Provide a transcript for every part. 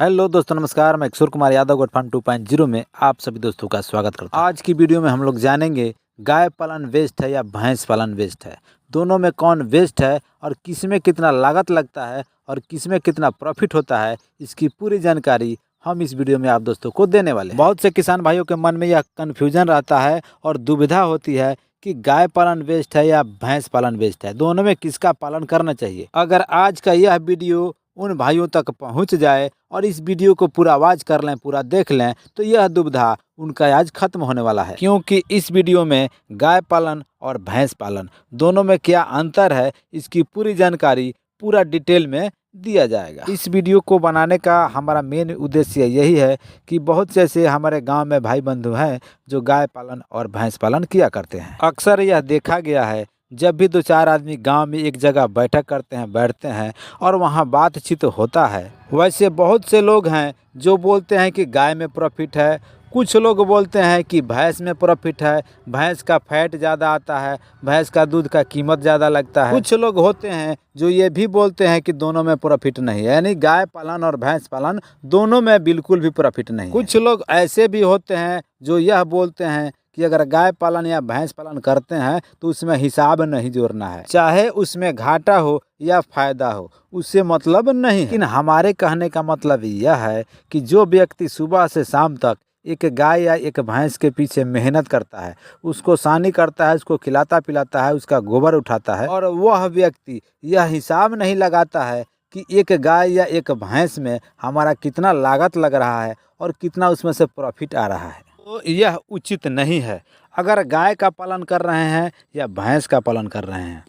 Hello दोस्तों, नमस्कार। मैं किशोर कुमार यादव गोट फार्म 2.0 में आप सभी दोस्तों का स्वागत करता हूं। आज की वीडियो में हम लोग जानेंगे गाय पालन बेस्ट है या भैंस पालन बेस्ट है, दोनों में कौन बेस्ट है और किस में कितना लागत लगता है और किस में कितना प्रॉफिट होता है। इसकी पूरी जानकारी हम इस वीडियो में आप दोस्तों को देने वाले हैं। बहुत से किसान भाइयों के मन में यह कन्फ्यूजन रहता है और दुविधा होती है कि गाय पालन बेस्ट है या भैंस पालन बेस्ट है, दोनों में किसका पालन करना चाहिए। अगर आज का यह वीडियो उन भाइयों तक पहुंच जाए और इस वीडियो को पूरा आवाज कर लें, पूरा देख लें, तो यह दुविधा उनका आज खत्म होने वाला है। क्योंकि इस वीडियो में गाय पालन और भैंस पालन दोनों में क्या अंतर है, इसकी पूरी जानकारी पूरा डिटेल में दिया जाएगा। इस वीडियो को बनाने का हमारा मेन उद्देश्य यही है कि बहुत से ऐसे हमारे गांव में भाई बंधु हैं जो गाय पालन और भैंस पालन किया करते हैं। अक्सर यह देखा गया है, जब भी दो चार आदमी गांव में एक जगह बैठते हैं और वहां बातचीत होता है, वैसे बहुत से लोग हैं जो बोलते हैं कि गाय में प्रॉफिट है, कुछ लोग बोलते हैं कि भैंस में प्रॉफिट है, भैंस का फैट ज़्यादा आता है, भैंस का दूध का कीमत ज़्यादा लगता है। कुछ लोग होते हैं जो ये भी बोलते हैं कि दोनों में प्रॉफिट नहीं है, यानी गाय पालन और भैंस पालन दोनों में बिल्कुल भी प्रॉफिट नहीं है। कुछ लोग ऐसे भी होते हैं जो यह बोलते हैं कि अगर गाय पालन या भैंस पालन करते हैं तो उसमें हिसाब नहीं जोड़ना है, चाहे उसमें घाटा हो या फायदा हो, उससे मतलब नहीं है। लेकिन हमारे कहने का मतलब यह है कि जो व्यक्ति सुबह से शाम तक एक गाय या एक भैंस के पीछे मेहनत करता है, उसको सानी करता है, उसको खिलाता पिलाता है, उसका गोबर उठाता है, और वह व्यक्ति यह हिसाब नहीं लगाता है कि एक गाय या एक भैंस में हमारा कितना लागत लग रहा है और कितना उसमें से प्रॉफिट आ रहा है, तो यह उचित नहीं है। अगर गाय का पालन कर रहे हैं या भैंस का पालन कर रहे हैं,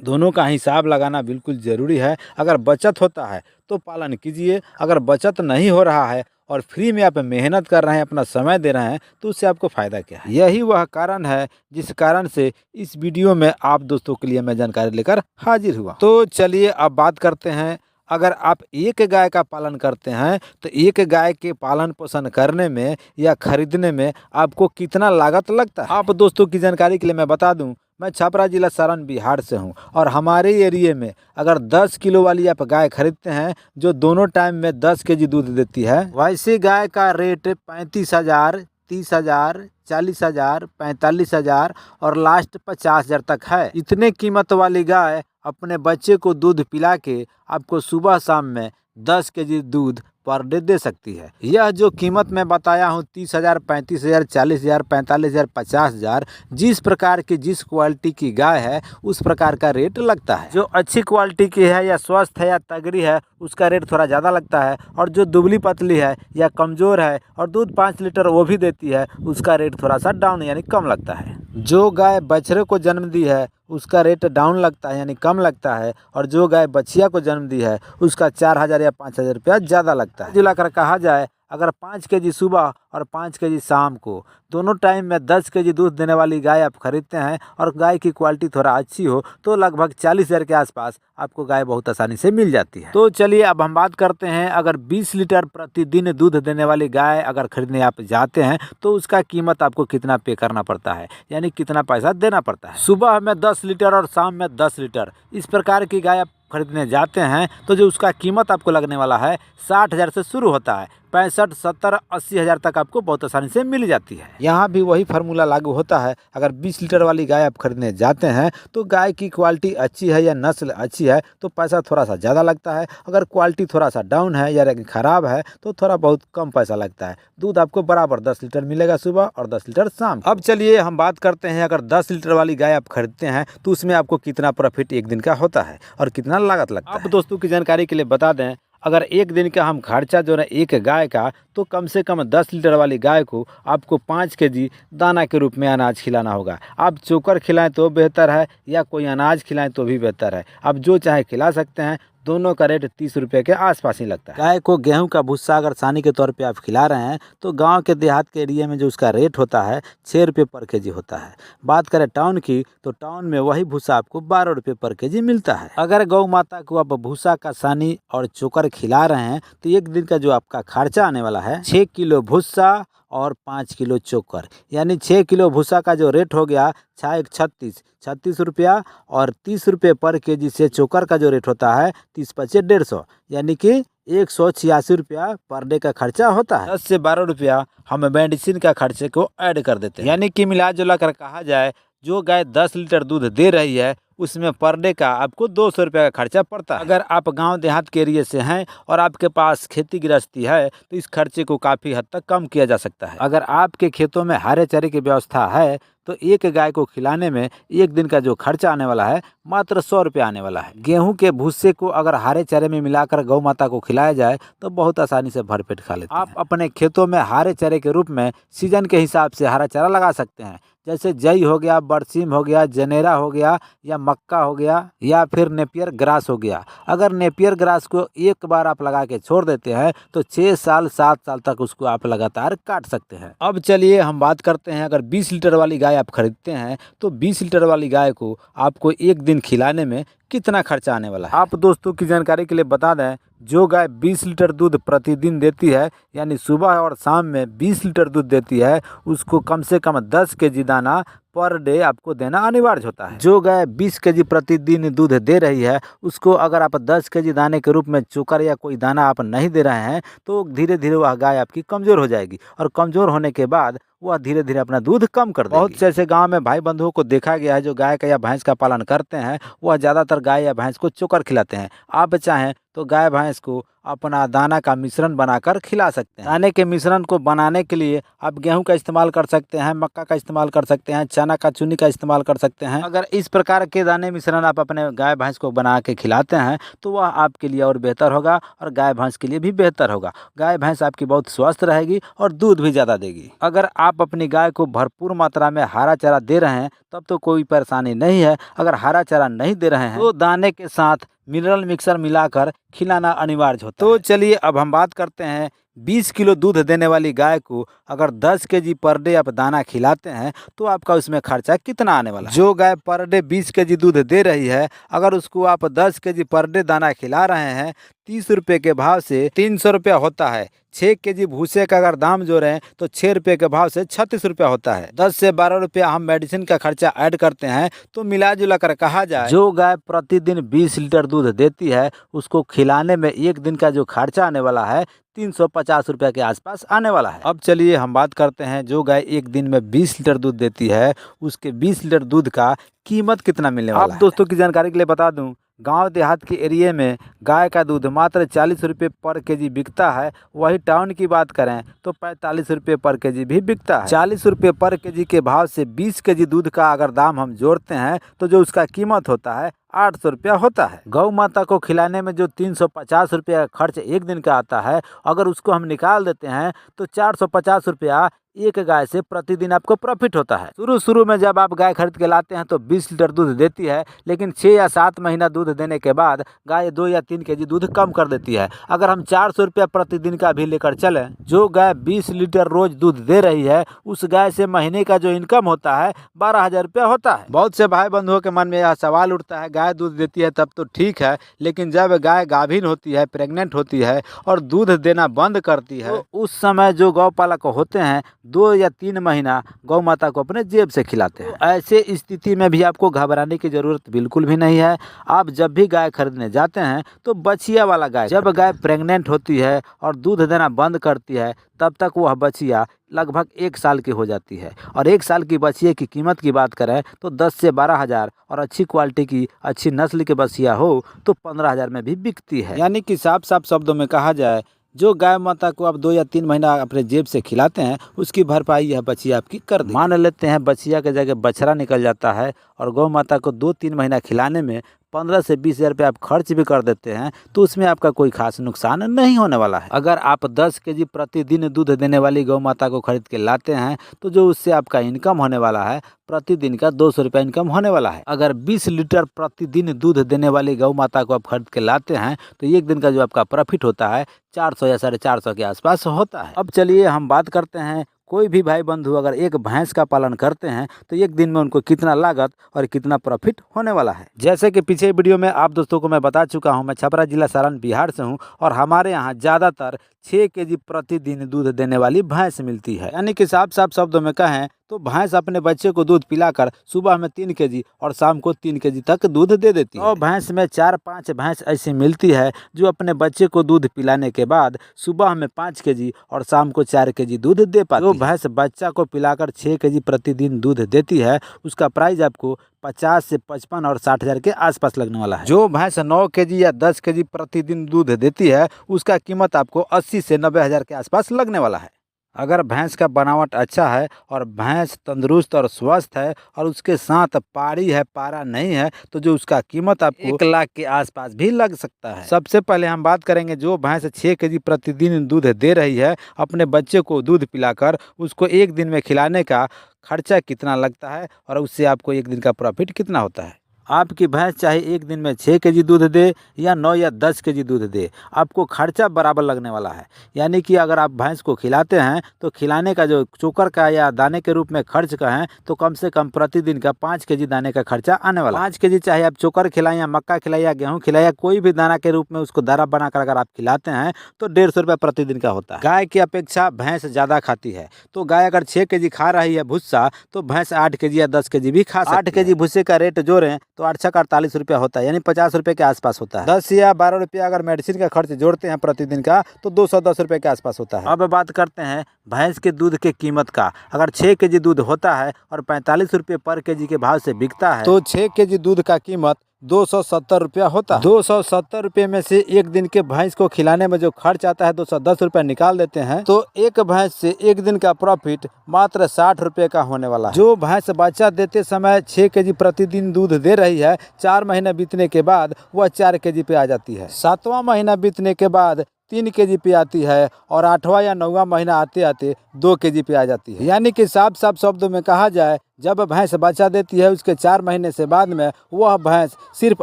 दोनों का हिसाब लगाना बिल्कुल ज़रूरी है। अगर बचत होता है तो पालन कीजिए, अगर बचत नहीं हो रहा है और फ्री में आप मेहनत कर रहे हैं, अपना समय दे रहे हैं, तो उससे आपको फ़ायदा क्या है। यही वह कारण है जिस कारण से इस वीडियो में आप दोस्तों के लिए मैं जानकारी लेकर हाजिर हुआ। तो चलिए अब बात करते हैं। अगर आप एक गाय का पालन करते हैं तो एक गाय के पालन पोषण करने में या खरीदने में आपको कितना लागत लगता है। आप दोस्तों की जानकारी के लिए मैं बता दूं, मैं छपरा जिला सारण बिहार से हूं और हमारे एरिए में अगर 10 किलो वाली आप गाय खरीदते हैं जो दोनों टाइम में 10 केजी दूध देती है, वैसे गाय का रेट 35,000, 30,000, 40,000, 45,000 और लास्ट 50,000 तक है। इतने कीमत वाली गाय अपने बच्चे को दूध पिला के आपको सुबह शाम में 10 केजी दूध पर डे दे सकती है। यह जो कीमत मैं बताया हूँ 30,000, 35,000, 40,000, 45,000, 50,000, जिस प्रकार की जिस क्वालिटी की गाय है उस प्रकार का रेट लगता है। जो अच्छी क्वालिटी की है या स्वस्थ है या तगड़ी है उसका रेट थोड़ा ज़्यादा लगता है, और जो दुबली पतली है या कमज़ोर है और दूध 5 लीटर वो भी देती है उसका रेट थोड़ा सा डाउन यानी कम लगता है। जो गाय बछड़े को जन्म दी है उसका रेट डाउन लगता है यानी कम लगता है, और जो गाय बछिया को जन्म दी है उसका 4,000 या 5,000 रुपया ज़्यादा लगता है। जुलाकर कहा जाए, अगर 5 केजी सुबह और 5 केजी शाम को दोनों टाइम में 10 केजी दूध देने वाली गाय आप खरीदते हैं और गाय की क्वालिटी थोड़ा अच्छी हो तो लगभग 40,000 के आसपास आपको गाय बहुत आसानी से मिल जाती है। तो चलिए अब हम बात करते हैं, अगर 20 लीटर प्रतिदिन दूध देने वाली गाय अगर खरीदने आप जाते हैं तो उसका कीमत आपको कितना पे करना पड़ता है, यानी कितना पैसा देना पड़ता है। सुबह में 10 लीटर और शाम में 10 लीटर इस प्रकार की गाय आप खरीदने जाते हैं तो जो उसका कीमत आपको लगने वाला है 60,000 से शुरू होता है, 65, 70, 80,000 तक आपको बहुत आसानी से मिल जाती है। यहाँ भी वही फार्मूला लागू होता है। अगर 20 लीटर वाली गाय आप खरीदने जाते हैं तो गाय की क्वालिटी अच्छी है या नस्ल अच्छी है तो पैसा थोड़ा सा ज़्यादा लगता है, अगर क्वालिटी थोड़ा सा डाउन है या ख़राब है तो थोड़ा बहुत कम पैसा लगता है। दूध आपको बराबर 10 लीटर मिलेगा सुबह और 10 लीटर शाम। अब चलिए हम बात करते हैं, अगर 10 लीटर वाली गाय आप खरीदते हैं तो उसमें आपको कितना प्रॉफिट एक दिन का होता है और कितना लागत लगता है। आप दोस्तों की जानकारी के लिए बता दें, अगर एक दिन का हम खर्चा जो है एक गाय का, तो कम से कम 10 लीटर वाली गाय को आपको 5 केजी दाना के रूप में अनाज खिलाना होगा। आप चोकर खिलाएं तो बेहतर है या कोई अनाज खिलाएं तो भी बेहतर है, आप जो चाहे खिला सकते हैं। दोनों का रेट 30 रुपये के आसपास ही लगता है। गाय को गेहूं का भूसा अगर सानी के तौर पे आप खिला रहे हैं तो गांव के देहात के एरिया में जो उसका रेट होता है 6 रुपये पर केजी होता है। बात करें टाउन की तो टाउन में वही भूसा आपको 12 रुपये पर केजी मिलता है। अगर गौ माता को आप भूसा का सानी और चोकर खिला रहे हैं तो एक दिन का जो आपका खर्चा आने वाला है 6 किलो भूसा और 5 किलो चोकर, यानी 6 किलो भूसा का जो रेट हो गया 36 रुपया, और 30 रुपये पर केजी से चोकर का जो रेट होता है 30 × 5 = 150, यानी कि 186 रुपया पर डे का खर्चा होता है। 10 से 12 रुपया हम मेडिसिन का खर्चे को ऐड कर देते हैं। यानी कि मिला जुला कर कहा जाए, जो गाय 10 लीटर दूध दे रही है उसमें पर डे का आपको 200 रुपये का खर्चा पड़ता है। अगर आप गांव देहात के एरिए से हैं और आपके पास खेती गृहस्थी है तो इस खर्चे को काफ़ी हद तक कम किया जा सकता है। अगर आपके खेतों में हरे चारे की व्यवस्था है तो एक गाय को खिलाने में एक दिन का जो खर्चा आने वाला है मात्र 100 रुपये आने वाला है। गेहूं के भूसे को अगर हरे चारे में मिलाकर गौ माता को खिलाया जाए तो बहुत आसानी से भरपेट खा लेते हैं। आप अपने खेतों में हरे चारे के रूप में सीजन के हिसाब से हरा चारा लगा सकते हैं, जैसे जई हो गया, बरसीम हो गया, जनेरा हो गया, या मक्का हो गया, या फिर नेपियर ग्रास हो गया। अगर नेपियर ग्रास को एक बार आप लगा के छोड़ देते हैं तो 6 साल 7 साल तक उसको आप लगातार काट सकते हैं। अब चलिए हम बात करते हैं, अगर 20 लीटर वाली गाय आप खरीदते हैं तो 20 लीटर वाली गाय को आपको एक दिन खिलाने में कितना खर्चा आने वाला है। आप दोस्तों की जानकारी के लिए बता दें, जो गाय 20 लीटर दूध प्रतिदिन देती है, यानी सुबह और शाम में 20 लीटर दूध देती है, उसको कम से कम 10 केजी दाना पर डे आपको देना अनिवार्य होता है। जो गाय 20 केजी प्रतिदिन दूध दे रही है उसको अगर आप 10 केजी दाने के रूप में चोकर या कोई दाना आप नहीं दे रहे हैं तो धीरे धीरे वह गाय आपकी कमज़ोर हो जाएगी, और कमज़ोर होने के बाद वह धीरे धीरे अपना दूध कम कर देगी। बहुत से ऐसे गांव में भाई बंधुओं को देखा गया है जो गाय का या भैंस का पालन करते हैं, वह ज़्यादातर गाय या भैंस को चोकर खिलाते हैं। आप चाहें तो गाय भैंस को अपना दाना का मिश्रण बनाकर खिला सकते हैं। दाने के मिश्रण को बनाने के लिए आप गेहूं का इस्तेमाल कर सकते हैं, मक्का का इस्तेमाल कर सकते हैं, चना का चुनी का इस्तेमाल कर सकते हैं। अगर इस प्रकार के दाने मिश्रण आप अपने गाय भैंस को बना के खिलाते हैं तो वह आपके लिए और बेहतर होगा, और गाय भैंस के लिए भी बेहतर होगा। गाय भैंस आपकी बहुत स्वस्थ रहेगी और दूध भी ज़्यादा देगी। अगर आप अपनी गाय को भरपूर मात्रा में हरा चारा दे रहे हैं तब तो कोई परेशानी नहीं है। अगर हरा चारा नहीं दे रहे हैं तो दाने के साथ मिनरल मिक्सर मिलाकर खिलाना अनिवार्य होता है। तो चलिए अब हम बात करते हैं, 20 किलो दूध देने वाली गाय को अगर 10 केजी पर डे आप दाना खिलाते हैं तो आपका उसमें खर्चा कितना आने वाला है। जो गाय पर डे 20 केजी दूध दे रही है, अगर उसको आप 10 केजी पर डे दाना खिला रहे हैं, 30 रुपये के भाव से 300 रुपया होता है। 6 केजी भूसे का अगर दाम जोड़ें तो 6 रुपये के भाव से 36 रुपया होता है। 10 से 12 रुपया हम मेडिसिन का खर्चा ऐड करते हैं तो मिला जुला कर कहा जाए, जो गाय प्रतिदिन 20 लीटर दूध देती है उसको खिलाने में एक दिन का जो खर्चा आने वाला है 350 रुपये के आसपास आने वाला है। अब चलिए हम बात करते हैं, जो गाय एक दिन में 20 लीटर दूध देती है उसके 20 लीटर दूध का कीमत कितना मिलने वाला है। आप दोस्तों की जानकारी के लिए बता दूं, गांव देहात के एरिए में गाय का दूध मात्र 40 रुपये पर केजी बिकता है। वही टाउन की बात करें तो 45 रुपये पर केजी भी बिकता है। 40 रुपये पर केजी के भाव से 20 केजी दूध का अगर दाम हम जोड़ते हैं तो जो उसका कीमत होता है 800 रुपया होता है। गौ माता को खिलाने में जो 350 रुपया का खर्च एक दिन का आता है, अगर उसको हम निकाल देते हैं तो 450 रुपया एक गाय से प्रतिदिन आपको प्रॉफिट होता है। शुरू में जब आप गाय खरीद के लाते हैं तो 20 लीटर दूध देती है, लेकिन 6 या 7 महीना दूध देने के बाद गाय 2 या 3 केजी दूध कम कर देती है। अगर हम 400 रुपया प्रतिदिन का भी लेकर चलें, जो गाय 20 लीटर रोज दूध दे रही है उस गाय से महीने का जो इनकम होता है 12,000 रुपया होता है। बहुत से भाई बंधुओं के मन में यह सवाल उठता है, गाय दूध देती है तब तो ठीक है, लेकिन जब गाय गाभिन होती है, प्रेग्नेंट होती है और दूध देना बंद करती है तो उस समय जो गौपालक होते हैं 2 या 3 महीना गौ माता को अपने जेब से खिलाते हैं। तो ऐसे स्थिति में भी आपको घबराने की जरूरत बिल्कुल भी नहीं है। आप जब भी गाय खरीदने जाते हैं तो बछिया वाला गाय, जब गाय प्रेग्नेंट होती है और दूध देना बंद करती है तब तक वह बछिया लगभग 1 साल की हो जाती है, और 1 साल की बछिया की कीमत की बात करें तो 10 से 12 हज़ार, और अच्छी क्वालिटी की अच्छी नस्ल की बछिया हो तो 15 हज़ार में भी बिकती है। यानी कि साफ साफ शब्दों में कहा जाए, जो गाय माता को आप 2 या 3 महीना अपने जेब से खिलाते हैं उसकी भरपाई यह बछिया आपकी कर दे। मान लेते हैं बछिया के जगह बछड़ा निकल जाता है और गौ माता को 2-3 महीना खिलाने में 15 से 20 हज़ार रुपये आप खर्च भी कर देते हैं तो उसमें आपका कोई खास नुकसान नहीं होने वाला है। अगर आप 10 केजी प्रतिदिन दूध देने वाली गौ माता को खरीद के लाते हैं तो जो उससे आपका इनकम होने वाला है प्रतिदिन का 200 रुपये इनकम होने वाला है। अगर 20 लीटर प्रतिदिन दूध देने वाली गौ माता को आप खरीद के लाते हैं तो एक दिन का जो आपका प्रॉफिट होता है 400 या 450 के आसपास होता है। अब चलिए हम बात करते हैं, कोई भी भाई बंधु अगर एक भैंस का पालन करते हैं तो एक दिन में उनको कितना लागत और कितना प्रॉफिट होने वाला है। जैसे कि पीछे वीडियो में आप दोस्तों को मैं बता चुका हूं, मैं छपरा जिला सारण बिहार से हूं और हमारे यहां ज़्यादातर 6 केजी प्रतिदिन दूध देने वाली भैंस मिलती है। यानी कि साफ साफ शब्दों में कहें तो भैंस अपने बच्चे को दूध पिलाकर सुबह में 3 केजी और शाम को 3 केजी तक दूध दे देती है। और भैंस में 4-5 भैंस ऐसी मिलती है जो अपने बच्चे को दूध पिलाने के बाद सुबह में 5 केजी और शाम को 4 केजी दूध दे पाती है। जो भैंस बच्चा को पिलाकर 6 केजी प्रतिदिन दूध देती है उसका प्राइस आपको 50 से 55 और 60 हज़ार के आसपास लगने वाला है। जो भैंस 9 केजी या 10 केजी प्रतिदिन दूध देती है उसका कीमत आपको 80 से 90 हज़ार के आसपास लगने वाला है। अगर भैंस का बनावट अच्छा है और भैंस तंदुरुस्त और स्वस्थ है और उसके साथ पाड़ी है, पारा नहीं है, तो जो उसका कीमत आपको 1 लाख के आसपास भी लग सकता है। सबसे पहले हम बात करेंगे जो भैंस 6 केजी प्रतिदिन दूध दे रही है, अपने बच्चे को दूध पिलाकर उसको 1 दिन में खिलाने का खर्चा कितना लगता है और उससे आपको 1 दिन का प्रॉफिट कितना होता है। आपकी भैंस चाहे 1 दिन में 6 केजी दूध दे या 9 या 10 केजी दूध दे, आपको खर्चा बराबर लगने वाला है। यानी कि अगर आप भैंस को खिलाते हैं तो खिलाने का जो चोकर का या दाने के रूप में खर्च का है तो कम से कम प्रतिदिन का 5 केजी दाने का खर्चा आने वाला है। 5 केजी चाहे आप चोकर खिलाएं या मक्का खिलाएं या गेहूँ खिलाएं या कोई भी दाना के रूप में उसको दाना बनाकर अगर आप खिलाते हैं तो 150 रुपये प्रतिदिन का होता है। गाय की अपेक्षा भैंस ज़्यादा खाती है, तो गाय अगर 6 केजी खा रही है भूसा तो भैंस 8 केजी या 10 केजी भी खा सकती है। 8 केजी भूसे का रेट जोड़ें तो 8 छक 48 रुपया होता है, यानी 50 रुपये के आसपास होता है। 10 या 12 रुपया अगर मेडिसिन का खर्च जोड़ते हैं प्रतिदिन का तो 210 रुपये के आसपास होता है। अब बात करते हैं भैंस के दूध के कीमत का। अगर 6 केजी दूध होता है और 45 रुपये पर केजी के भाव से बिकता है तो 6 केजी दूध का कीमत 270 रुपया होता है। 270 रुपये में से 1 दिन के भैंस को खिलाने में जो खर्च आता है 210 रुपया निकाल देते हैं तो एक भैंस से 1 दिन का प्रॉफिट मात्र 60 रुपये का होने वाला है। जो भैंस बच्चा देते समय 6 केजी प्रतिदिन दूध दे रही है, 4 महीने बीतने के बाद वह 4 केजी पे आ जाती है। 7वां महीना बीतने के बाद 3 केजी पे आती है और 8वां या 9वां महीना आते आते 2 केजी पे आ जाती है। यानी कि साफ साफ शब्दों में कहा जाए, जब भैंस बच्चा देती है उसके 4 महीने से बाद में वह भैंस सिर्फ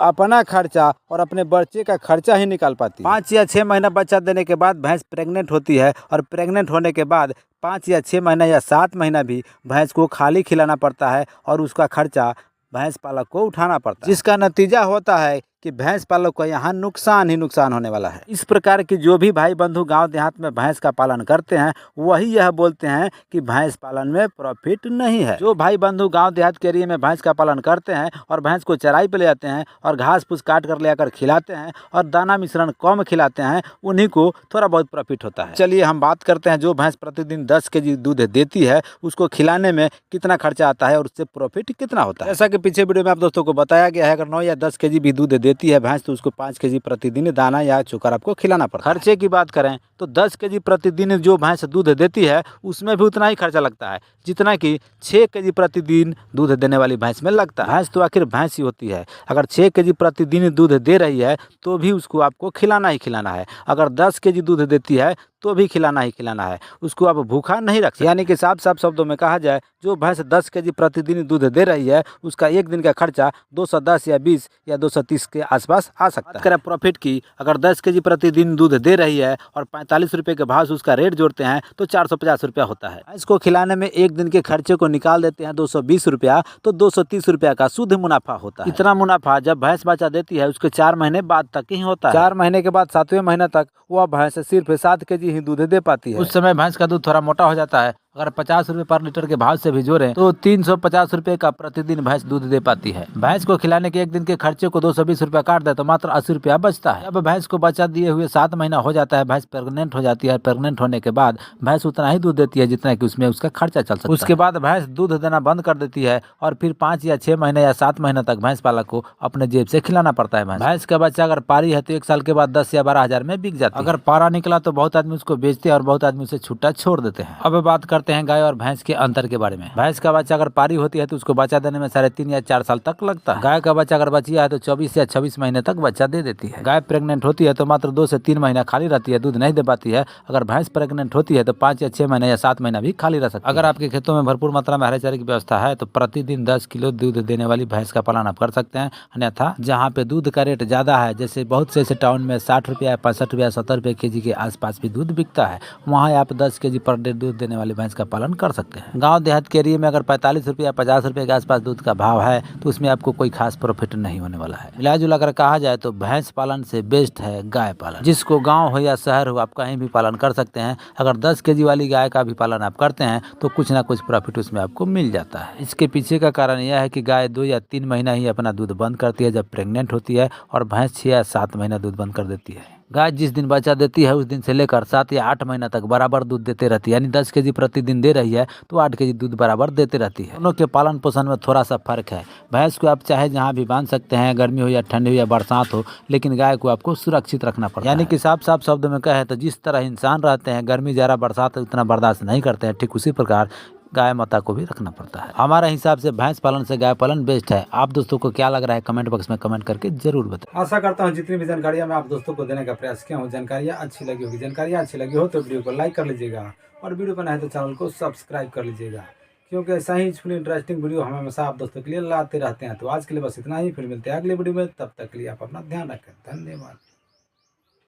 अपना खर्चा और अपने बच्चे का खर्चा ही निकाल पाती है। 5 या 6 महीना बच्चा देने के बाद भैंस प्रेग्नेंट होती है और प्रेग्नेंट होने के बाद 5 या 6 महीना या 7 महीना भी भैंस को खाली खिलाना पड़ता है और उसका खर्चा भैंस पालक को उठाना पड़ता है, जिसका नतीजा होता है कि भैंस पालक को यहाँ नुकसान ही नुकसान होने वाला है। इस प्रकार की जो भी भाई बंधु गांव देहात में भैंस का पालन करते हैं वही यह बोलते हैं कि भैंस पालन में प्रॉफिट नहीं है। जो भाई बंधु गांव देहात के एरिया में भैंस का पालन करते हैं और भैंस को चराई पे ले जाते हैं और घास फूस काट कर ले आकर खिलाते हैं और दाना मिश्रण कम खिलाते हैं, उन्हीं को थोड़ा बहुत प्रॉफिट होता है। चलिए हम बात करते हैं जो भैंस प्रतिदिन 10 केजी दूध देती है उसको खिलाने में कितना खर्चा आता है और उससे प्रॉफिट कितना होता है। जैसा कि पीछे वीडियो में आप दोस्तों को बताया गया है, अगर 9 या 10 केजी भी दूध देती है भैंस तो उसको 5 केजी प्रतिदिन दाना या चोकर आपको खिलाना पड़ता है। खर्चे की बात करें तो 10 केजी प्रतिदिन जो भैंस दूध देती है उसमें भी उतना ही खर्चा लगता है जितना कि 6 केजी प्रतिदिन दूध देने वाली भैंस में लगता है। भैंस तो आखिर भैंस ही होती है, अगर 6 केजी प्रतिदिन दूध दे रही है तो भी उसको आपको खिलाना ही खिलाना है। अगर 10 केजी दूध देती है तो भी खिलाना ही खिलाना है, उसको आप भूखा नहीं रख सकते। यानी कि साफ साफ शब्दों में कहा जाए, जो भैंस 10 केजी प्रतिदिन दूध दे रही है उसका 1 दिन का खर्चा 210 या 20 या 230 के आसपास आ सकता है। बात करें प्रॉफिट की, अगर 10 केजी प्रतिदिन दूध दे रही है और 45 रुपये के भाव से उसका रेट जोड़ते हैं तो 450 रुपया होता है। भैंस को खिलाने में 1 दिन के खर्चे को निकाल देते हैं 220 रुपया, तो 230 रुपया का शुद्ध मुनाफा होता है। इतना मुनाफा जब भैंस बच्चा देती है उसके 4 महीने बाद तक ही होता है। 4 महीने के बाद 7वें महीने तक वह भैंस सिर्फ 7 केजी ही दूध दे पाती है। उस समय भैंस का दूध थोड़ा मोटा हो जाता है। अगर 50 रुपये पर लीटर के भाव से भी जोड़ें तो 350 रुपये का प्रतिदिन भैंस दूध दे पाती है। भैंस को खिलाने के 1 दिन के खर्चे को 220 रुपया काट दे तो मात्र 80 रुपया बचता है। जब भैंस को बच्चा दिए हुए 7 महीना हो जाता है, भैंस प्रेग्नेंट हो जाती है। प्रेग्नेंट होने के बाद भैंस उतना ही दूध देती है जितना कि उसमें उसका खर्चा चल सकता है। उसके बाद भैंस दूध देना बंद कर देती है और फिर 5 या 6 महीने या 7 महीने तक भैंस पालक को अपने जेब से खिलाना पड़ता है। भैंस का बच्चा अगर पारी है तो 1 साल के बाद 10 या 12 हज़ार में बिक जाता है। अगर पारा निकला तो बहुत आदमी उसको बेचते हैं और बहुत आदमी उसे छुट्टा छोड़ देते हैं। अब बात करते हैं गाय और भैंस के अंतर के बारे में। भैंस का बच्चा अगर पारी होती है तो उसको बच्चा देने में 3.5 या 4 साल तक लगता है। गाय का बच्चा अगर बचिया है तो 24 या 26 महीने तक बच्चा दे देती है। गाय प्रेग्नेंट होती है तो मात्र 2 से 3 महीना खाली रहती है, दूध नहीं दे पाती है। अगर भैंस प्रेग्नेंट होती है तो 5 या 6 महीने या 7 महीना भी खाली रह सकती है। अगर आपके खेतों में भरपूर मात्रा में हरे चारे की व्यवस्था है तो प्रतिदिन 10 किलो दूध देने वाली भैंस का पालन आप कर सकते हैं। अन्यथा जहाँ पे दूध का रेट ज्यादा है, जैसे बहुत से टाउन में 60 रुपया, 65 रुपया, 70 रुपये केजी के आसपास भी दूध बिकता है, वहाँ आप 10 केजी पर डे दूध देने वाली भैंस भैंस का पालन कर सकते हैं। गांव देहात के एरिया में अगर 45 रुपये या 50 रुपये के आसपास दूध का भाव है तो उसमें आपको कोई खास प्रॉफिट नहीं होने वाला है। मिला जुला कर कहा जाए तो भैंस पालन से बेस्ट है गाय पालन। जिसको गाँव हो या शहर हो, आप कहीं भी पालन कर सकते हैं। अगर 10 kg वाली गाय का भी पालन आप करते हैं तो कुछ ना कुछ प्रॉफिट उसमें आपको मिल जाता है। इसके पीछे का कारण यह है कि गाय 2 या 3 महीना ही अपना दूध बंद करती है जब प्रेग्नेंट होती है, और भैंस 6 या 7 महीना दूध बंद कर देती है। गाय जिस दिन बच्चा देती है उस दिन से लेकर 7 या 8 महीना तक बराबर दूध देते रहती है, यानी 10 kg प्रतिदिन दे रही है तो 8 kg दूध बराबर देते रहती है। दोनों के पालन पोषण में थोड़ा सा फर्क है। भैंस को आप चाहे जहाँ भी बांध सकते हैं, गर्मी हो या ठंडी हो या बरसात हो, लेकिन गाय को आपको सुरक्षित रखना पड़ता है। यानी कि साफ साफ शब्द में कहे तो जिस तरह इंसान रहते हैं, गर्मी ज़्यादा बरसात उतना बर्दाश्त नहीं करते हैं, ठीक उसी प्रकार गाय माता को भी रखना पड़ता है। हमारे हिसाब से भैंस पालन से गाय पालन बेस्ट है। आप दोस्तों को क्या लग रहा है कमेंट बॉक्स में कमेंट करके जरूर बताएं। आशा करता हूँ जितनी भी जानकारियाँ मैं आप दोस्तों को देने का प्रयास किया हूँ, जानकारियाँ अच्छी लगी होगी। जानकारियाँ अच्छी लगी हो तो वीडियो को लाइक कर लीजिएगा, और वीडियो बनाए तो चैनल को सब्सक्राइब कर लीजिएगा, क्योंकि ऐसा ही फुल इंटरेस्टिंग वीडियो हम हमेशा आप दोस्तों के लिए लाते रहते हैं। तो आज के लिए बस इतना ही, फिर मिलते हैं अगले वीडियो में। तब तक के लिए आप अपना ध्यान रखें। धन्यवाद।